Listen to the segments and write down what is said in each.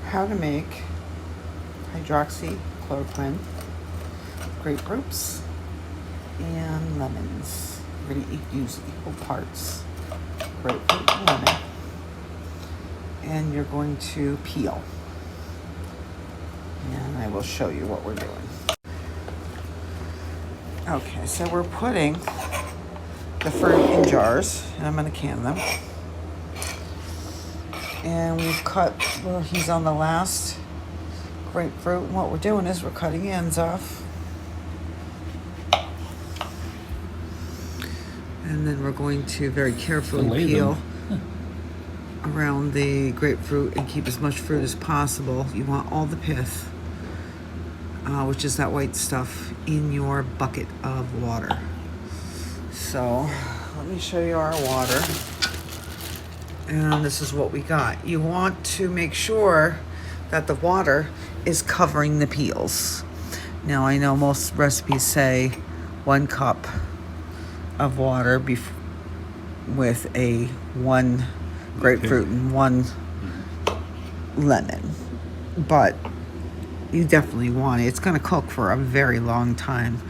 how to make hydroxychloroquine, grapefruits, and lemons. We're going to use equal parts grapefruit and lemon. And you're going to peel. And I will show you what we're doing. Okay, so we're putting the fruit in jars, and I'm going to can them. And we've cut, well, he's on the last grapefruit. And what we're doing is we're cutting the ends off. And then we're going to very carefully peel around the grapefruit and keep as much fruit as possible. You want all the pith, which is that white stuff, in your bucket of water. So let me show you our water. And this is what we got. You want to make sure that the water is covering the peels. Now, I know most recipes say 1 cup of water with one grapefruit and 1 lemon. But you definitely want it. It's going to cook for a very long time.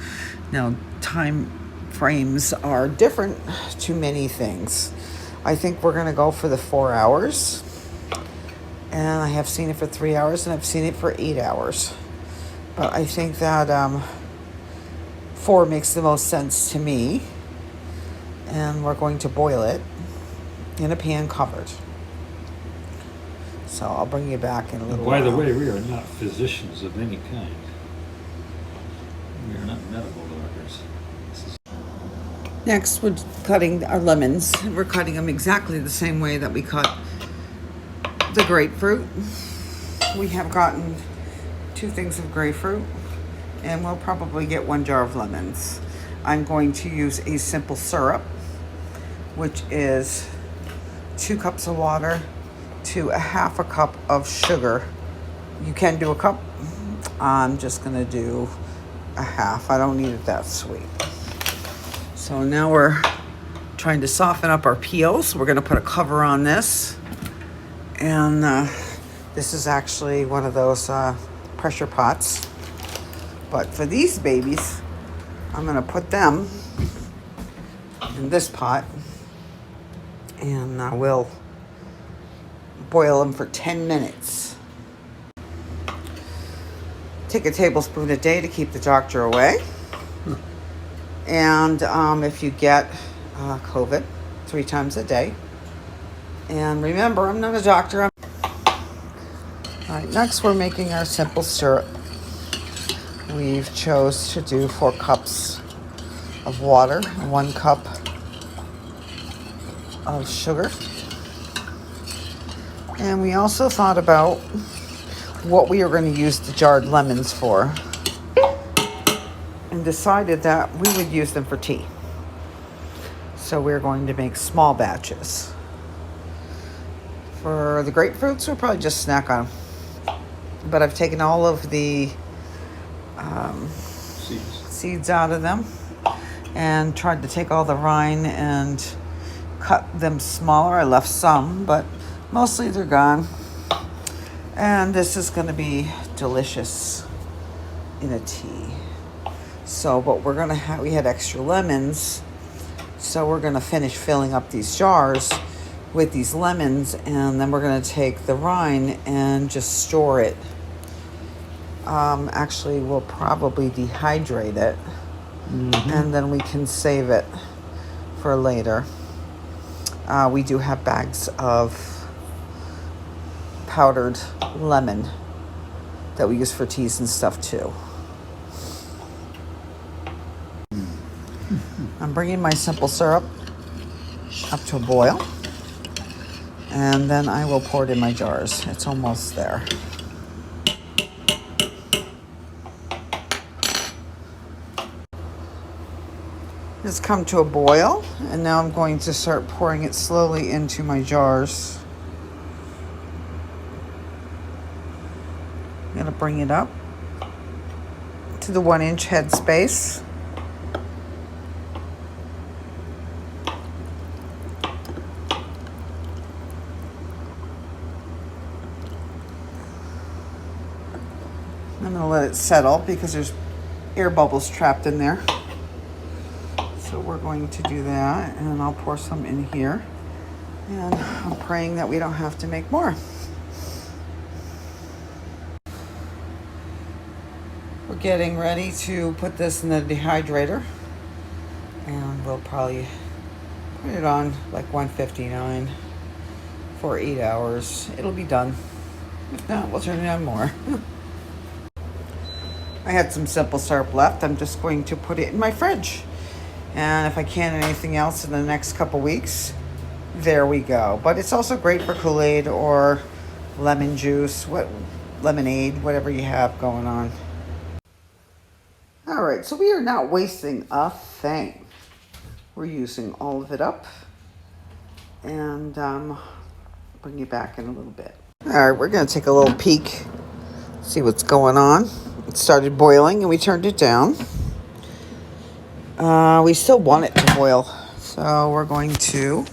Now, time frames are different to many things. I think we're going to go for the 4 hours. And I have seen it for 3 hours, and I've seen it for 8 hours. But I think that 4 makes the most sense to me. And we're going to boil it in a pan covered. So I'll bring you back in a little while. By the way, we are not physicians of any kind. We are not medical doctors. Next, we're cutting our lemons. We're cutting them exactly the same way that we cut the grapefruit. We have gotten 2 things of grapefruit, and we'll probably get 1 jar of lemons. I'm going to use a simple syrup, which is 2 cups of water to a 1/2 cup of sugar. You can do a cup. I'm just going to do a 1/2. I don't need it that sweet. So now we're trying to soften up our peels. We're going to put a cover on this. And this is actually one of those pressure pots. But for these babies, I'm going to put them in this pot. And we'll boil them for 10 minutes. Take a tablespoon a day to keep the doctor away. And if you get COVID, 3 times a day. And remember, I'm not a doctor. All right, next we're making our simple syrup. We've chose to do 4 cups of water, 1 cup of sugar. And we also thought about what we were going to use the jarred lemons for, and decided that we would use them for tea. So we're going to make small batches. For the grapefruits, we'll probably just snack on them. But I've taken all of the seeds out of them and tried to take all the rind and cut them smaller. I left some, but mostly they're gone. And this is going to be delicious in a tea. So, but we're going to have, we had extra lemons, so we're going to finish filling up these jars with these lemons, and then we're going to take the rind and just store it. Actually, we'll probably dehydrate it, and then we can save it for later. We do have bags of powdered lemon that we use for teas and stuff too. I'm bringing my simple syrup up to a boil, and then I will pour it in my jars. It's almost there. It's come to a boil, and now I'm going to start pouring it slowly into my jars. I'm going to bring it up to the 1-inch head space. I'm gonna let it settle because there's air bubbles trapped in there. So we're going to do that, and I'll pour some in here. And I'm praying that we don't have to make more. We're getting ready to put this in the dehydrator, and we'll probably put it on like 159 for 8 hours. It'll be done. If not, we'll turn it on more. I had some simple syrup left. I'm just going to put it in my fridge. And if I can anything else in the next couple weeks, there we go. But it's also great for Kool-Aid or lemon juice, lemonade, whatever you have going on. All right, so we are not wasting a thing. We're using all of it up. And bring you back in a little bit. All right, we're going to take a little peek, see what's going on. It started boiling and we turned it down. We still want it to boil, so we're going to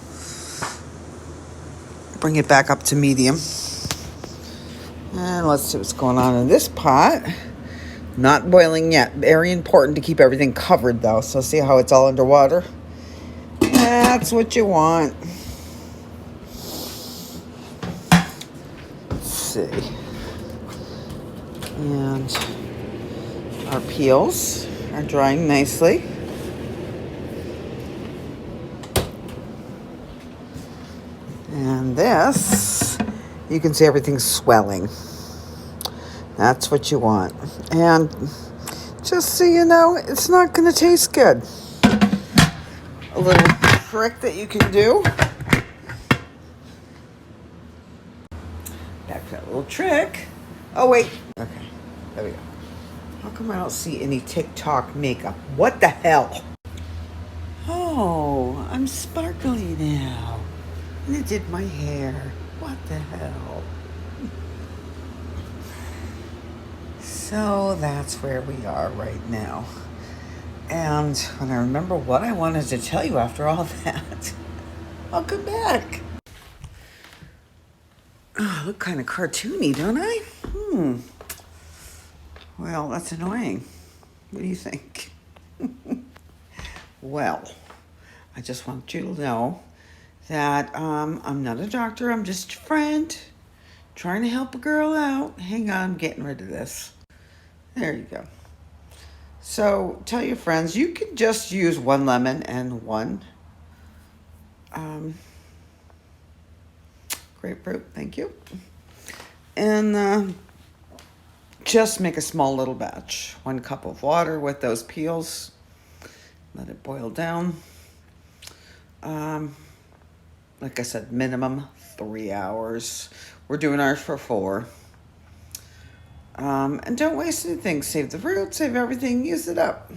bring it back up to medium. And let's see what's going on in this pot. Not boiling yet. Very important to keep everything covered though. So see how it's all underwater? That's what you want. Let's see. And our peels are drying nicely. And this, you can see everything's swelling. That's what you want. And just so you know, it's not going to taste good. A little trick that you can do. Back to that little trick. Oh, wait. Okay, there we go. How come I don't see any TikTok makeup? What the hell? Oh, I'm sparkly now. And it did my hair. What the hell? So that's where we are right now. And when I remember what I wanted to tell you after all that, I'll come back. Oh, I look kind of cartoony, don't I? Well, that's annoying. What do you think? Well, I just want you to know that I'm not a doctor. I'm just a friend trying to help a girl out. Hang on, I'm getting rid of this. There you go. So tell your friends you can just use 1 lemon and 1 grapefruit. Thank you. And just make a small little batch. 1 cup of water with those peels. Let it boil down. Like I said, minimum 3 hours. We're doing ours for 4. And don't waste anything. Save the fruit, save everything, use it up.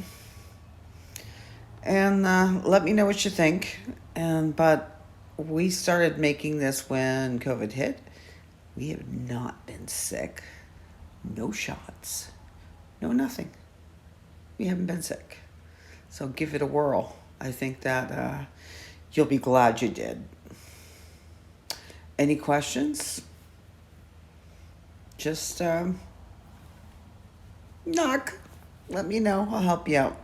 And let me know what you think. But we started making this when COVID hit. We have not been sick. No shots. No nothing. We haven't been sick. So give it a whirl. I think that you'll be glad you did. Any questions? Just knock. Let me know. I'll help you out.